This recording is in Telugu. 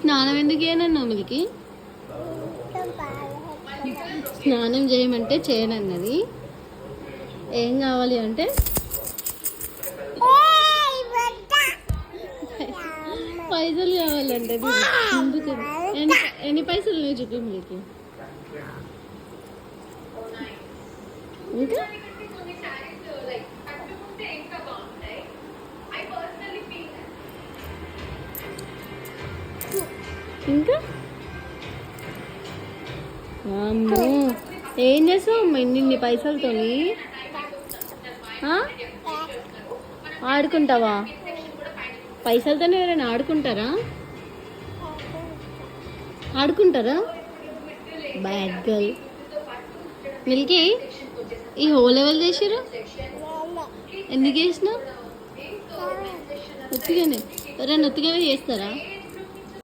స్నానం ఎందుకు చేయనన్నావు మిల్కి? స్నానం చేయమంటే చేయనన్నది. ఏం కావాలి అంటే పైసలు కావాలంటే ఎందుకు? ఎన్ని పైసలు లేవు చూపి మిల్కి. ఇంకా ఇంకా అమ్మో ఏం చేస్తావు ఇన్ని పైసలతోని? ఆడుకుంటావా? పైసలతోనే ఎవరైనా ఆడుకుంటారా? ఆడుకుంటారా? Bad girl. మిల్కీ ఈ హోల్ ఎవరు చేసారు? ఎందుకు చేసినావు? ఉత్తిగానే ఎవరైనా ఉత్తిగానే చేస్తారా?